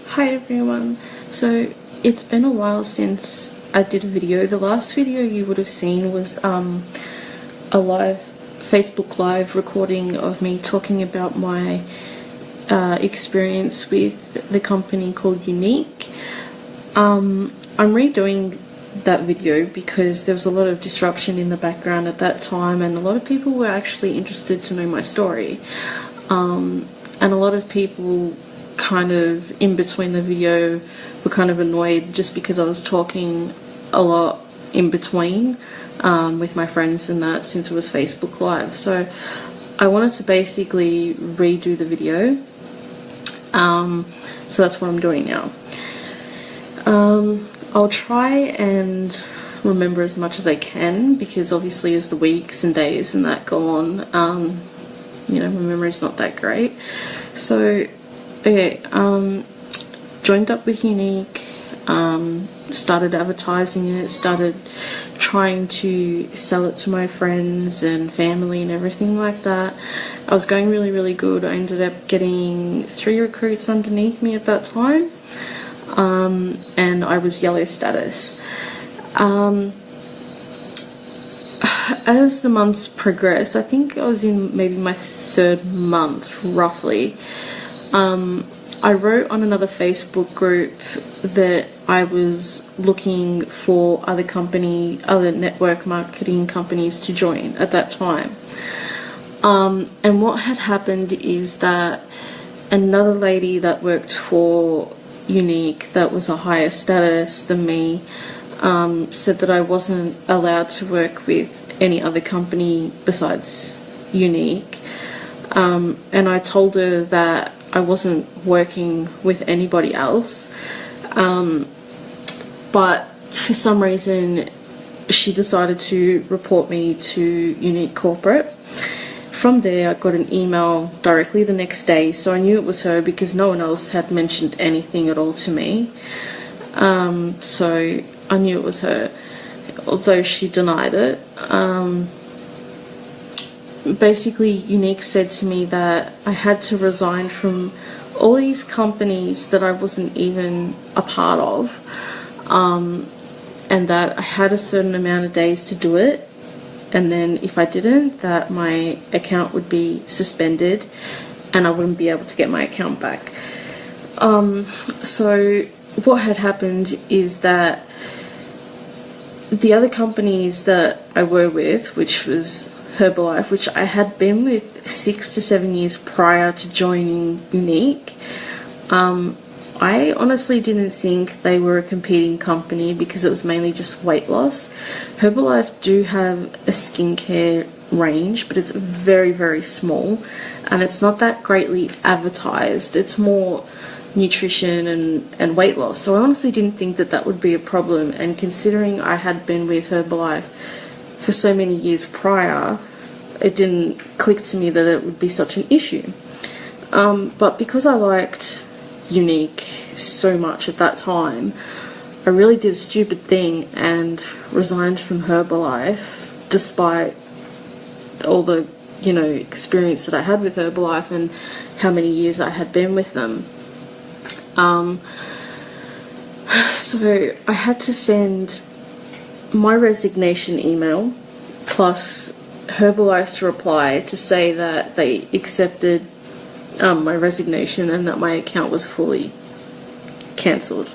Hi everyone. So it's been a while since I did a video. The last video you would have seen was a live Facebook live recording of me talking about my experience with the company called Younique. I'm redoing that video because there was a lot of disruption in the background at that time, and a lot of people were actually interested to know my story, and a lot of people kind of in between the video were kind of annoyed just because I was talking a lot in between with my friends and that, since it was Facebook Live. So I wanted to basically redo the video, so that's what I'm doing now. I'll try and remember as much as I can, because obviously as the weeks and days and that go on, you know, my memory's not that great. So okay, joined up with Younique, started advertising it, started trying to sell it to my friends and family and everything like that. I was going really good. I ended up getting 3 recruits underneath me at that time, and I was yellow status. As the months progressed, I think I was in maybe my 3rd month roughly, I wrote on another Facebook group that I was looking for other network marketing companies to join at that time. And what had happened is that another lady that worked for Younique, that was a higher status than me, said that I wasn't allowed to work with any other company besides Younique. And I told her that I wasn't working with anybody else, but for some reason she decided to report me to Younique Corporate. From there I got an email directly the next day, so I knew it was her because no one else had mentioned anything at all to me. So I knew it was her, although she denied it. Basically, Younique said to me that I had to resign from all these companies that I wasn't even a part of, and that I had a certain amount of days to do it, and then if I didn't, that my account would be suspended and I wouldn't be able to get my account back. So what had happened is that the other companies that I were with, which was Herbalife, which I had been with 6 to 7 years prior to joining Younique, I honestly didn't think they were a competing company because it was mainly just weight loss. Herbalife do have a skincare range, but it's very small and it's not that greatly advertised. It's more nutrition and weight loss, so I honestly didn't think that that would be a problem. And considering I had been with Herbalife for so many years prior, it didn't click to me that it would be such an issue. But because I liked Younique so much at that time, I really did a stupid thing and resigned from Herbalife, despite all the, you know, experience that I had with Herbalife and how many years I had been with them. So I had to send my resignation email plus Herbalife's reply to say that they accepted my resignation and that my account was fully cancelled.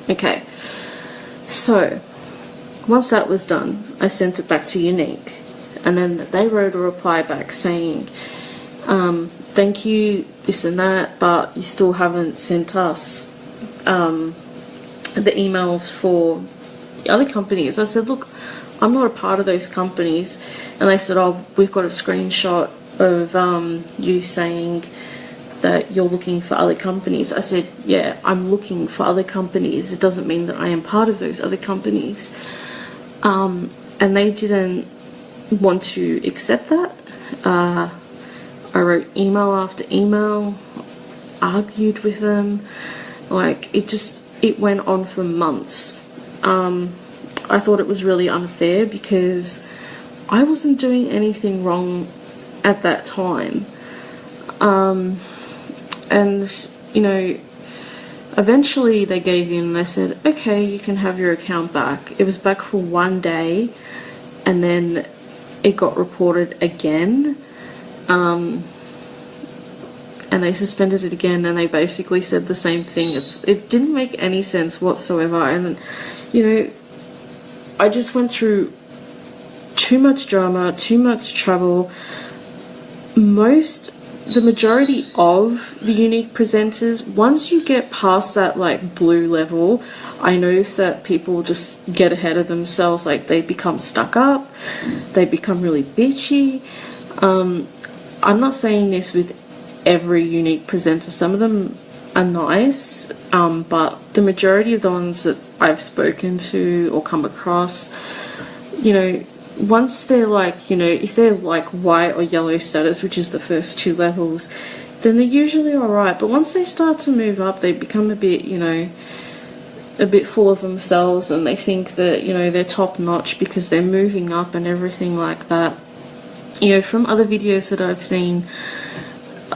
Okay, so once that was done, I sent it back to Younique, and then they wrote a reply back saying, thank you, this and that, but you still haven't sent us the emails for the other companies. I said, look, I'm not a part of those companies. And they said, oh, we've got a screenshot of you saying that you're looking for other companies. I said, yeah, I'm looking for other companies. It doesn't mean that I am part of those other companies. And they didn't want to accept that. I wrote email after email, argued with them. Like, it went on for months. I thought it was really unfair because I wasn't doing anything wrong at that time. And, you know, Eventually they gave in and they said, okay, you can have your account back. It was back for 1 day, and then it got reported again, and they suspended it again, and they basically said the same thing. It didn't make any sense whatsoever. And you know, I just went through too much drama, too much trouble. The majority of the Younique presenters, once you get past that like blue level, I notice that people just get ahead of themselves. Like, they become stuck up, they become really bitchy. I'm not saying this with every Younique presenter. Some of them are nice, but the majority of the ones that I've spoken to or come across, you know, once they're like, you know, if they're like white or yellow status, which is the first 2 levels, then they're usually alright. But once they start to move up, they become a bit, you know, a bit full of themselves, and they think that, you know, they're top notch because they're moving up and everything like that. You know, from other videos that I've seen,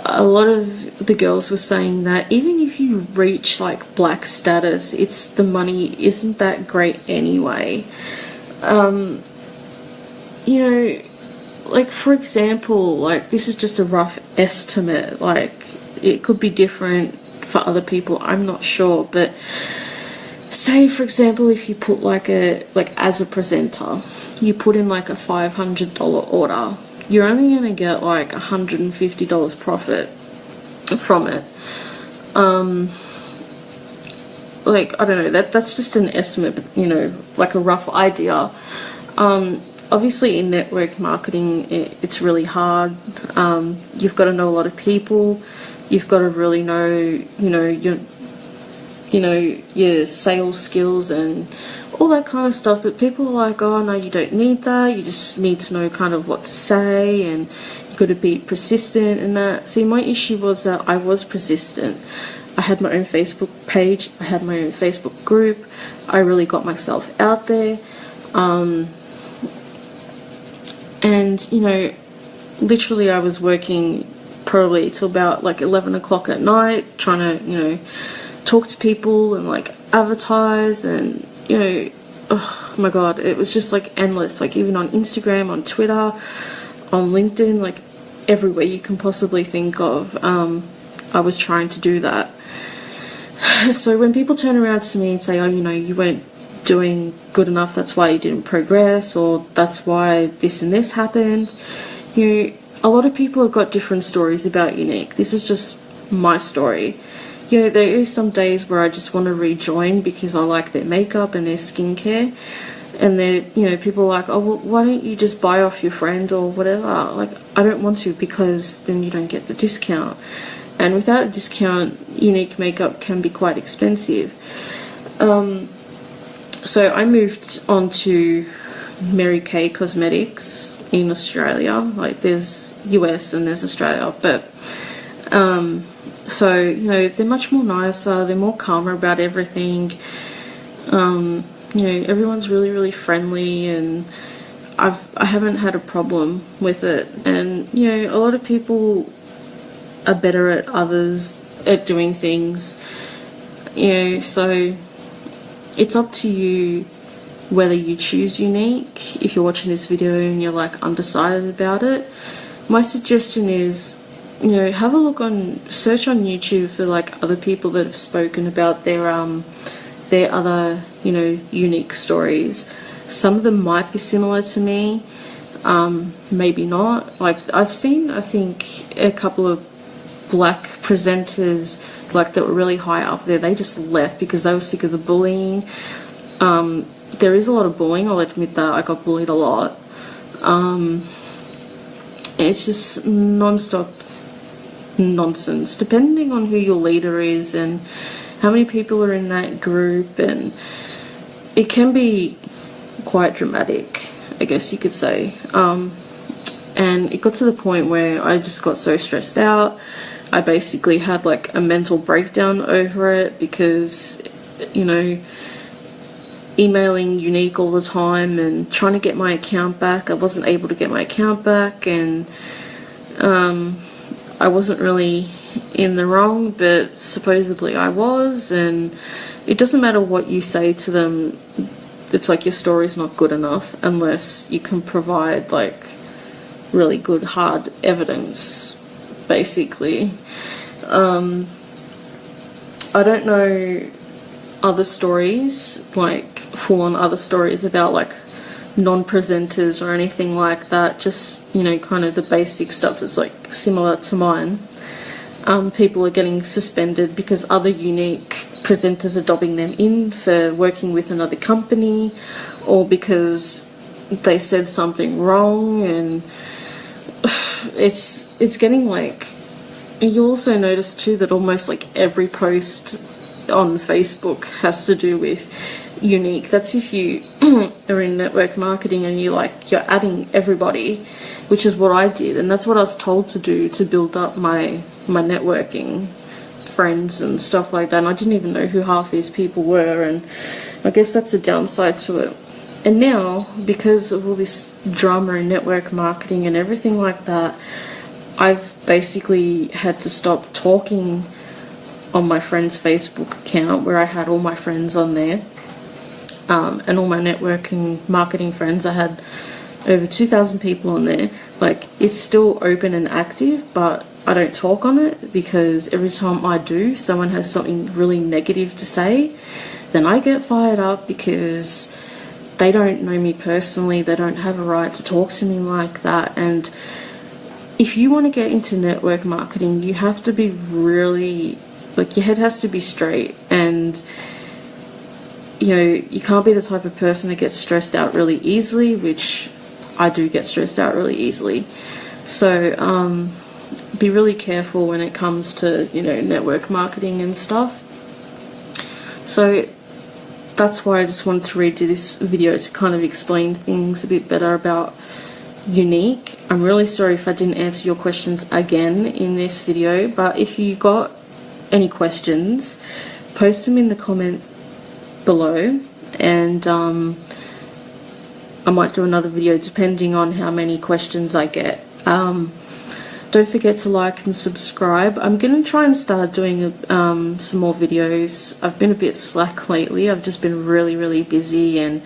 a lot of the girls were saying that even if you reach like black status, the money isn't that great anyway. You know, like, for example, like, this is just a rough estimate, like, it could be different for other people, I'm not sure, but say, for example, if you put like as a presenter, you put in like a $500 order, you're only going to get like $150 profit from it. Like, I don't know, that's just an estimate, but, you know, like a rough idea. Obviously in network marketing, it's really hard. You've got to know a lot of people. You've got to really know, your sales skills and all that kind of stuff. But people are like, oh no, you don't need that. You just need to know kind of what to say, and you've got to be persistent and that. See, my issue was that I was persistent. I had my own Facebook page. I had my own Facebook group. I really got myself out there. And, you know, literally I was working probably till about like 11 o'clock at night, trying to, you know, talk to people and like advertise, and, you know, oh my god, it was just like endless. Like, even on Instagram, on Twitter, on LinkedIn, like everywhere you can possibly think of, I was trying to do that. So when people turn around to me and say, oh, you know, you weren't doing good enough, that's why you didn't progress, or that's why this and this happened, you know, a lot of people have got different stories about Younique. This is just my story. You know, there is some days where I just want to rejoin because I like their makeup and their skincare, and they're, you know, people are like, oh, well, why don't you just buy off your friend or whatever. Like, I don't want to, because then you don't get the discount, and without a discount, Younique makeup can be quite expensive. So I moved on to Mary Kay Cosmetics in Australia. Like, there's US and there's Australia, but so, you know, they're much more nicer, they're more calmer about everything. You know, everyone's really, really friendly, and I haven't had a problem with it. And, you know, a lot of people are better at doing things, you know, so it's up to you whether you choose Younique. If you're watching this video and you're like undecided about it, my suggestion is, you know, have a look search on YouTube for like other people that have spoken about their other, you know, Younique stories. Some of them might be similar to me, maybe not. Like, I've seen, I think, a couple of black presenters like that were really high up there. They just left because they were sick of the bullying. There is a lot of bullying, I'll admit that. I got bullied a lot. It's just non-stop nonsense, depending on who your leader is and how many people are in that group, and it can be quite dramatic, I guess you could say. And it got to the point where I just got so stressed out. I basically had like a mental breakdown over it because, you know, emailing Younique all the time and trying to get my account back. I wasn't able to get my account back, and I wasn't really in the wrong, but supposedly I was, and it doesn't matter what you say to them. It's like your story's not good enough unless you can provide like really good hard evidence, basically. I don't know other stories, like full-on other stories about like non-presenters or anything like that, just, you know, kind of the basic stuff that's like similar to mine. People are getting suspended because other Younique presenters are dobbing them in for working with another company, or because they said something wrong, and it's getting like, and you'll also notice too that almost like every post on Facebook has to do with Younique. That's if you are in network marketing and you're adding everybody, which is what I did, and that's what I was told to do to build up my networking friends and stuff like that. And I didn't even know who half these people were, and I guess that's a downside to it. And now, because of all this drama in network marketing and everything like that, I've basically had to stop talking on my friend's Facebook account where I had all my friends on there, and all my networking marketing friends. I had over 2,000 people on there. Like, it's still open and active, but I don't talk on it because every time I do, someone has something really negative to say. Then I get fired up because they don't know me personally. They don't have a right to talk to me like that. And if you want to get into network marketing, you have to be really, like, your head has to be straight, and you know, you can't be the type of person that gets stressed out really easily, which I do get stressed out really easily. So be really careful when it comes to, you know, network marketing and stuff. So that's why I just wanted to redo this video to kind of explain things a bit better about Younique. I'm really sorry if I didn't answer your questions again in this video, but if you got any questions, post them in the comment below, and I might do another video depending on how many questions I get. Don't forget to like and subscribe. I'm going to try and start doing some more videos. I've been a bit slack lately. I've just been really busy, and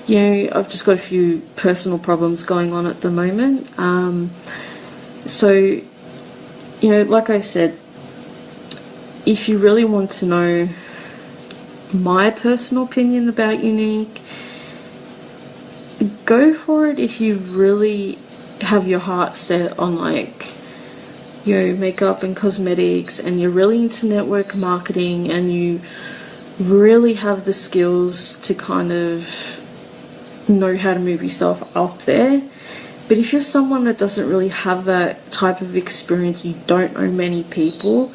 you know, I've just got a few personal problems going on at the moment. So, you know, like I said, if you really want to know my personal opinion about Younique, go for it. If you really have your heart set on, like, you know, makeup and cosmetics, and you're really into network marketing, and you really have the skills to kind of know how to move yourself up there. But if you're someone that doesn't really have that type of experience, you don't know many people,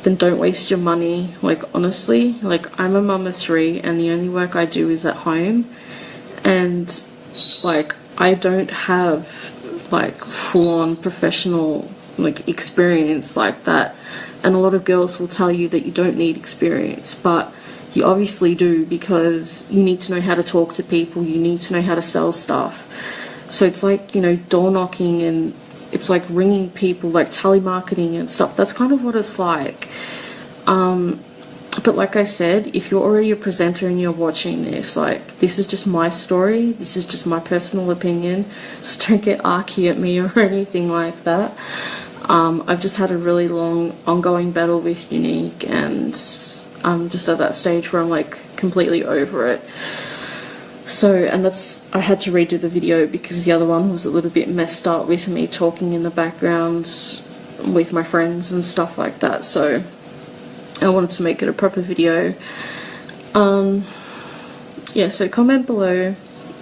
then don't waste your money. Like, honestly, like, I'm a mum of 3 and the only work I do is at home, and like, I don't have like full-on professional like experience like that. And a lot of girls will tell you that you don't need experience, but you obviously do, because you need to know how to talk to people, you need to know how to sell stuff. So it's like, you know, door knocking, and it's like ringing people, like telemarketing and stuff. That's kind of what it's like. But like I said, if you're already a presenter and you're watching this, like, this is just my story, this is just my personal opinion, so don't get arky at me or anything like that. I've just had a really long ongoing battle with Younique, and I'm just at that stage where I'm like completely over it. So, and I had to redo the video because the other one was a little bit messed up with me talking in the background with my friends and stuff like that. So I wanted to make it a proper video. Yeah, so comment below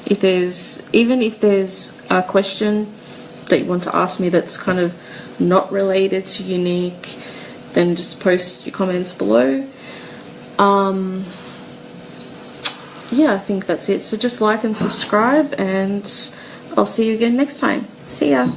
if there's a question that you want to ask me that's kind of not related to Younique, then just post your comments below. Yeah, I think that's it. So just like and subscribe, and I'll see you again next time. See ya.